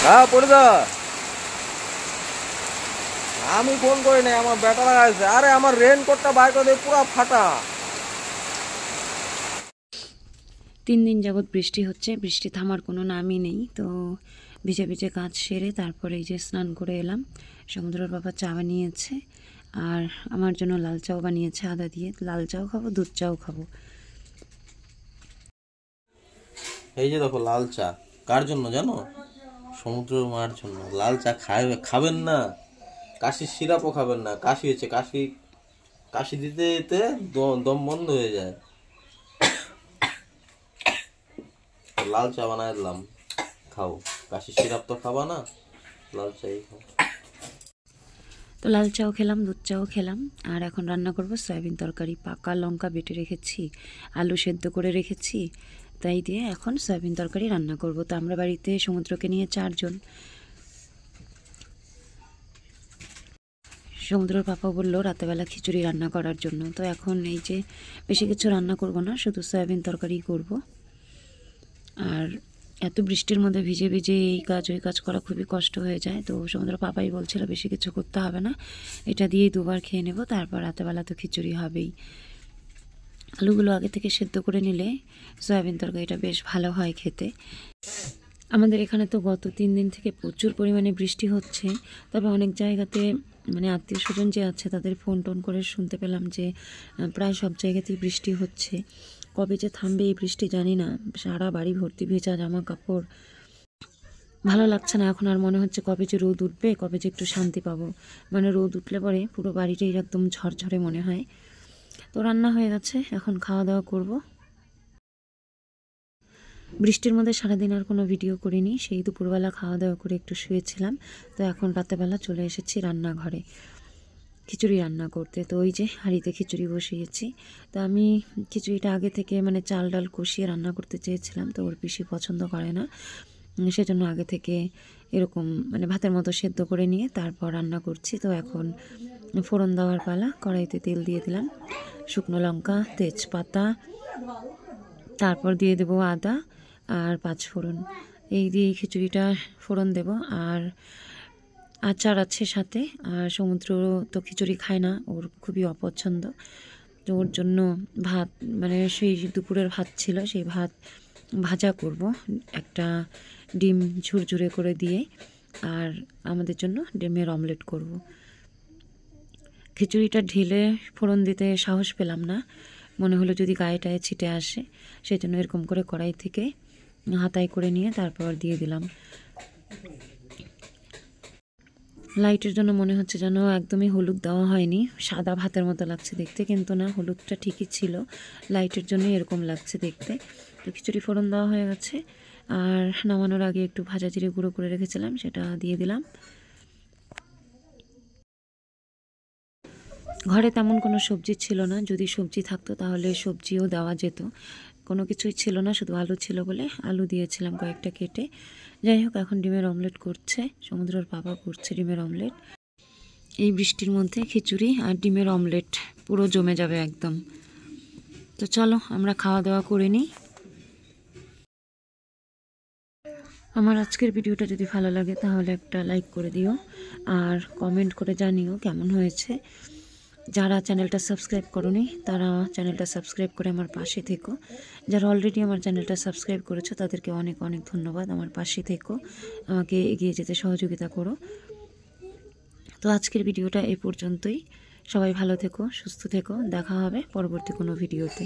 হ্যাঁ পড়িদা, আমি ফোন করি নাই, আমার ব্যাটা লাগাইছে। আরে আমার রেনকোটটা বাইক দিয়ে পুরো ফাটা। 3 দিন যাবৎ বৃষ্টি হচ্ছে, বৃষ্টি থামার কোনো নামই নেই। তো ভিজে ভিজে কাজ সেরে তারপরে এই যে স্নান করে এলাম। সমুদ্রের বাবা চা বানিয়েছে আর আমার জন্য লাল চাও বানিয়েছে আদা দিয়ে। লাল চাও খাবো, দুধ চাও খাবো। এই যে দেখো লাল চা, কার জন্য জানো? সমুদ্র মার জন্য। লাল চা খাবেন না, কাশির সিরাপও খাবেন না। কাশি হয়েছে, কাশি দিতে দিতে দম বন্ধ হয়ে যায়। লাল চা বানায় দিলাম, খাও। কাশির সিরাপ তো খাবা না, লাল চাই খাও। তো লাল চাও খেলাম, দুধ চাও খেলাম। আর এখন রান্না করব সয়াবিন তরকারি। পাকা লঙ্কা বেটে রেখেছি, আলু সেদ্ধ করে রেখেছি, তাই দিয়ে এখন সয়াবিন তরকারি রান্না করব। তো আমরা বাড়িতে সমুদ্রকে নিয়ে 4 জন। সমুদ্রের পাপা বললো রাতেবেলা খিচুড়ি রান্না করার জন্য। তো এখন এই যে বেশি কিছু রান্না করব না, শুধু সয়াবিন তরকারি করব। আর এত বৃষ্টির মধ্যে ভিজে ভিজে এই কাজ ওই কাজ করা খুবই কষ্ট হয়ে যায়। তো সমুদ্র পাপাই বলছিল বেশি কিছু করতে হবে না, এটা দিয়েই 2 বার খেয়ে নেব, তারপর রাতেবেলা তো খিচুড়ি হবেই। আলুগুলো আগে থেকে সেদ্ধ করে নিলে সয়াবিন তরকারিটা বেশ ভালো হয় খেতে। আমাদের এখানে তো গত 3 দিন থেকে প্রচুর পরিমাণে বৃষ্টি হচ্ছে। তবে অনেক জায়গাতে মানে আত্মীয় স্বজন যে আছে তাদের ফোন টোন করে শুনতে পেলাম যে প্রায় সব জায়গাতেই বৃষ্টি হচ্ছে। কবে যে থামবে এই বৃষ্টি জানি না। সারা বাড়ি ভর্তি ভেজা জামা কাপড়, ভালো লাগছে না এখন আর। মনে হচ্ছে কবে যে রোদ উঠবে, কবে যে একটু শান্তি পাবো। মানে রোদ উঠলে পরে পুরো বাড়িটাই একদম ঝরঝরে মনে হয়। তো রান্না হয়ে গেছে, এখন খাওয়া দাওয়া করব। বৃষ্টির মধ্যে সারাদিন আর কোনো ভিডিও করিনি, সেই দুপুরবেলা খাওয়া দাওয়া করে একটু শুয়েছিলাম। তো এখন রাতেবেলা চলে এসেছি রান্নাঘরে খিচুড়ি রান্না করতে। তো ওই যে হাঁড়িতে খিচুড়ি বসিয়েছি। তো আমি খিচুড়িটা আগে থেকে মানে চাল ডাল কষিয়ে রান্না করতে চেয়েছিলাম, তো ওর বেশি পছন্দ করে না। সেজন্য আগে থেকে এরকম মানে ভাতের মতো সেদ্ধ করে নিয়ে তারপর রান্না করছি। তো এখন ফোড়ন দেওয়ার পালা। কড়াইতে তেল দিয়ে দিলাম, শুকনো লঙ্কা, তেজপাতা, তারপর দিয়ে দেবো আদা আর 5 ফোড়ন। এই দিয়ে খিচুড়িটা ফোড়ন দেব। আর আচার আছে সাথে। আর সমুদ্র তো খিচুড়ি খায় না, ওর খুবই অপছন্দ। তো ওর জন্য ভাত মানে সেই দুপুরের ভাত ছিল, সেই ভাত ভাজা করব একটা, ডিম ঝুরঝুরে করে দিয়ে। আর আমাদের জন্য ডিমের অমলেট করব। খিচুড়িটা ঢেলে ফোড়ন দিতে সাহস পেলাম না, মনে হলো যদি গায়ে টায়ে ছিটে আসে। সেই জন্য এরকম করে কড়াই থেকে হাতায় করে নিয়ে তারপর দিয়ে দিলাম। লাইটের জন্য মনে হচ্ছে যেন একদমই হলুদ দেওয়া হয়নি, সাদা ভাতের মতো লাগছে দেখতে, কিন্তু না, হলুদটা ঠিকই ছিল, লাইটের জন্য এরকম লাগছে দেখতে। তো খিচুড়ি ফোড়ন দেওয়া হয়ে গেছে। আর নামানোর আগে একটু ভাজা জিরে গুঁড়ো করে রেখেছিলাম, সেটা দিয়ে দিলাম। ঘরে তেমন কোনো সবজি ছিল না, যদি সবজি থাকতো তাহলে সবজিও দেওয়া যেত। কোনো কিছুই ছিল না, শুধু আলু ছিল বলে আলু দিয়েছিলাম কয়েকটা কেটে। যাই হোক, এখন ডিমের অমলেট করছে সমুদ্রের বাবা, করছে ডিমের অমলেট। এই বৃষ্টির মধ্যে খিচুড়ি আর ডিমের অমলেট পুরো জমে যাবে একদম। তো চলো আমরা খাওয়া দাওয়া করে নিই। আমার আজকের ভিডিওটা যদি ভালো লাগে তাহলে একটা লাইক করে দিও আর কমেন্ট করে জানিও কেমন হয়েছে। যারা চ্যানেলটা সাবস্ক্রাইব করোনি তারা চ্যানেলটা সাবস্ক্রাইব করে আমার পাশে থেকো। যারা অলরেডি আমার চ্যানেলটা সাবস্ক্রাইব করেছো তাদেরকে অনেক অনেক ধন্যবাদ। আমার পাশে থেকো, আমাকে এগিয়ে যেতে সহযোগিতা করো। তো আজকের ভিডিওটা এই পর্যন্তই। সবাই ভালো থেকো, সুস্থ থেকো, দেখা হবে পরবর্তী কোনো ভিডিওতে।